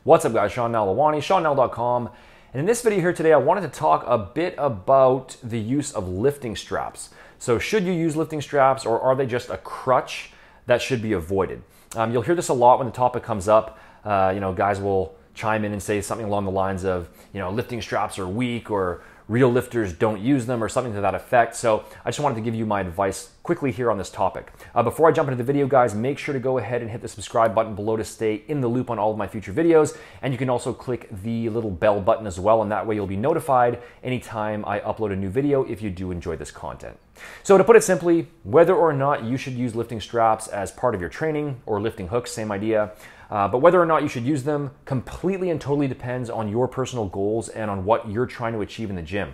What's up guys, Sean Nalawani, SeanNal.com. And in this video here today, I wanted to talk a bit about the use of lifting straps. So should you use lifting straps, or are they just a crutch that should be avoided? You'll hear this a lot when the topic comes up. Guys will chime in and say something along the lines of, lifting straps are weak, or real lifters don't use them, or something to that effect. So I just wanted to give you my advice quickly here on this topic. Before I jump into the video, guys, make sure to go ahead and hit the subscribe button below to stay in the loop on all of my future videos. And you can also click the little bell button as well, and that way you'll be notified anytime I upload a new video if you do enjoy this content. So to put it simply, whether or not you should use lifting straps as part of your training, or lifting hooks, same idea. But whether or not you should use them completely and totally depends on your personal goals and on what you're trying to achieve in the gym.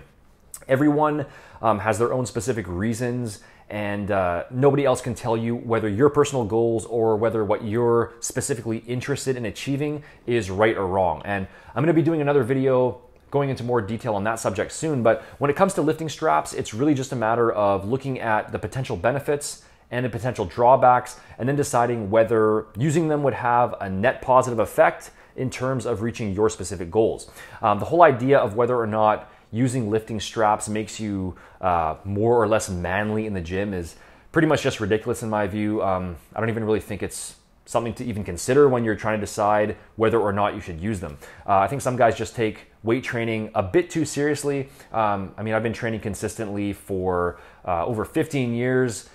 Everyone has their own specific reasons, and nobody else can tell you whether your personal goals or whether what you're specifically interested in achieving is right or wrong. And I'm going to be doing another video going into more detail on that subject soon. But when it comes to lifting straps, it's really just a matter of looking at the potential benefits and the potential drawbacks, and then deciding whether using them would have a net positive effect in terms of reaching your specific goals. The whole idea of whether or not using lifting straps makes you more or less manly in the gym is pretty much just ridiculous in my view. I don't even really think it's something to even consider when you're trying to decide whether or not you should use them. I think some guys just take weight training a bit too seriously. I've been training consistently for over 15 years.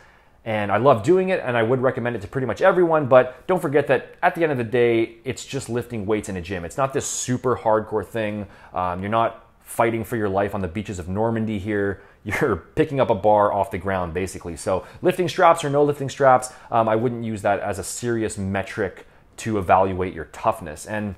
And I love doing it, and I would recommend it to pretty much everyone, but don't forget that at the end of the day, it's just lifting weights in a gym. It's not this super hardcore thing. You're not fighting for your life on the beaches of Normandy here. You're picking up a bar off the ground, basically. So lifting straps or no lifting straps, I wouldn't use that as a serious metric to evaluate your toughness. And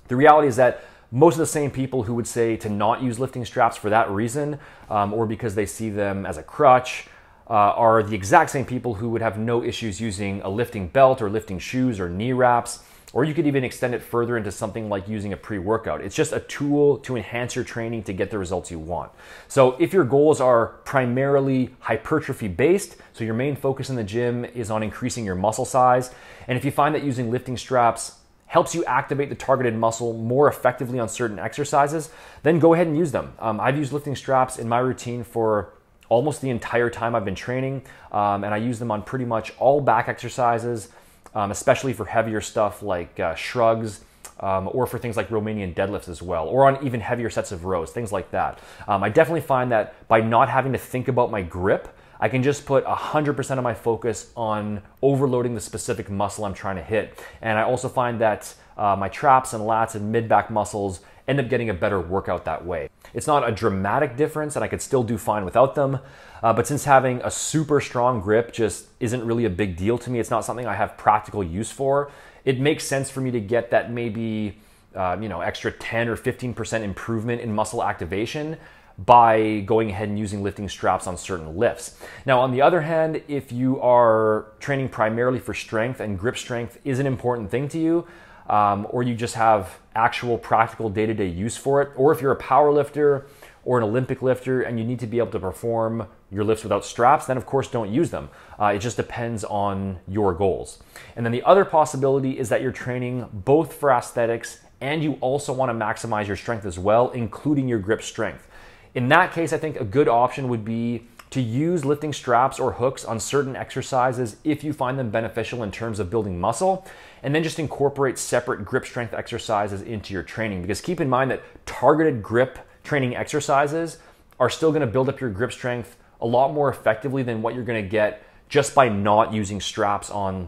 the reality is that most of the same people who would say to not use lifting straps for that reason, or because they see them as a crutch, are the exact same people who would have no issues using a lifting belt or lifting shoes or knee wraps, or you could even extend it further into something like using a pre-workout. It's just a tool to enhance your training to get the results you want. So if your goals are primarily hypertrophy based, so your main focus in the gym is on increasing your muscle size, and if you find that using lifting straps helps you activate the targeted muscle more effectively on certain exercises, then go ahead and use them. I've used lifting straps in my routine for almost the entire time I've been training, and I use them on pretty much all back exercises, especially for heavier stuff like shrugs, or for things like Romanian deadlifts as well, or on even heavier sets of rows, things like that. I definitely find that by not having to think about my grip, I can just put 100% of my focus on overloading the specific muscle I'm trying to hit. And I also find that my traps and lats and mid-back muscles end up getting a better workout that way. It's not a dramatic difference, and I could still do fine without them. But since having a super strong grip just isn't really a big deal to me, it's not something I have practical use for, it makes sense for me to get that maybe extra 10 or 15% improvement in muscle activation by going ahead and using lifting straps on certain lifts. Now, on the other hand, if you are training primarily for strength and grip strength is an important thing to you, or you just have actual practical day-to-day use for it, or if you're a power lifter or an Olympic lifter and you need to be able to perform your lifts without straps, then of course don't use them. It just depends on your goals. And then the other possibility is that you're training both for aesthetics and you also want to maximize your strength as well, including your grip strength. In that case, I think a good option would be to use lifting straps or hooks on certain exercises if you find them beneficial in terms of building muscle, and then just incorporate separate grip strength exercises into your training. Because keep in mind that targeted grip training exercises are still going to build up your grip strength a lot more effectively than what you're going to get just by not using straps on,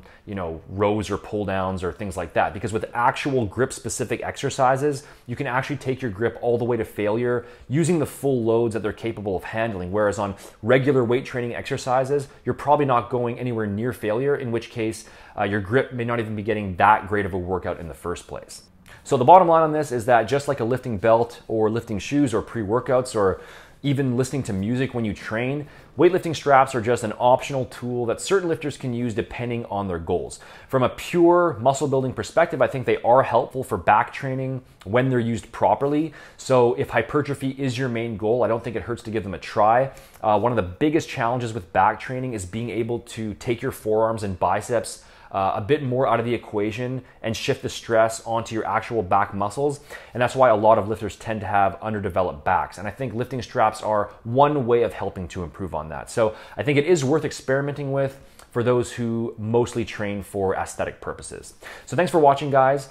rows or pull downs or things like that. Because with actual grip specific exercises, you can actually take your grip all the way to failure using the full loads that they're capable of handling. Whereas on regular weight training exercises, you're probably not going anywhere near failure, in which case your grip may not even be getting that great of a workout in the first place. So the bottom line on this is that just like a lifting belt or lifting shoes or pre-workouts or even listening to music when you train, weightlifting straps are just an optional tool that certain lifters can use depending on their goals. From a pure muscle building perspective, I think they are helpful for back training when they're used properly. So if hypertrophy is your main goal, I don't think it hurts to give them a try. One of the biggest challenges with back training is being able to take your forearms and biceps a bit more out of the equation and shift the stress onto your actual back muscles. And that's why a lot of lifters tend to have underdeveloped backs. And I think lifting straps are one way of helping to improve on that. So I think it is worth experimenting with for those who mostly train for aesthetic purposes. So thanks for watching, guys.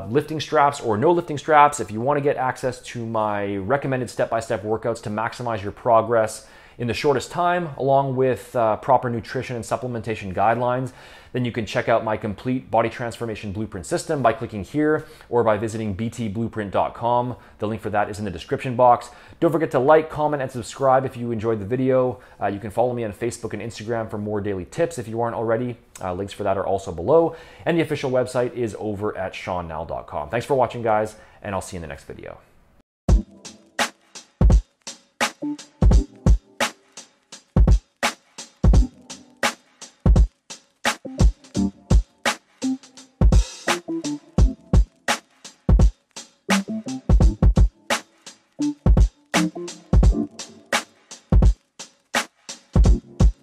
Lifting straps or no lifting straps, if you want to get access to my recommended step-by-step workouts to maximize your progress in the shortest time, along with proper nutrition and supplementation guidelines, then you can check out my complete body transformation blueprint system by clicking here or by visiting btblueprint.com. The link for that is in the description box. Don't forget to like, comment, and subscribe if you enjoyed the video. You can follow me on Facebook and Instagram for more daily tips if you aren't already. Links for that are also below. And the official website is over at seannell.com. Thanks for watching, guys, and I'll see you in the next video.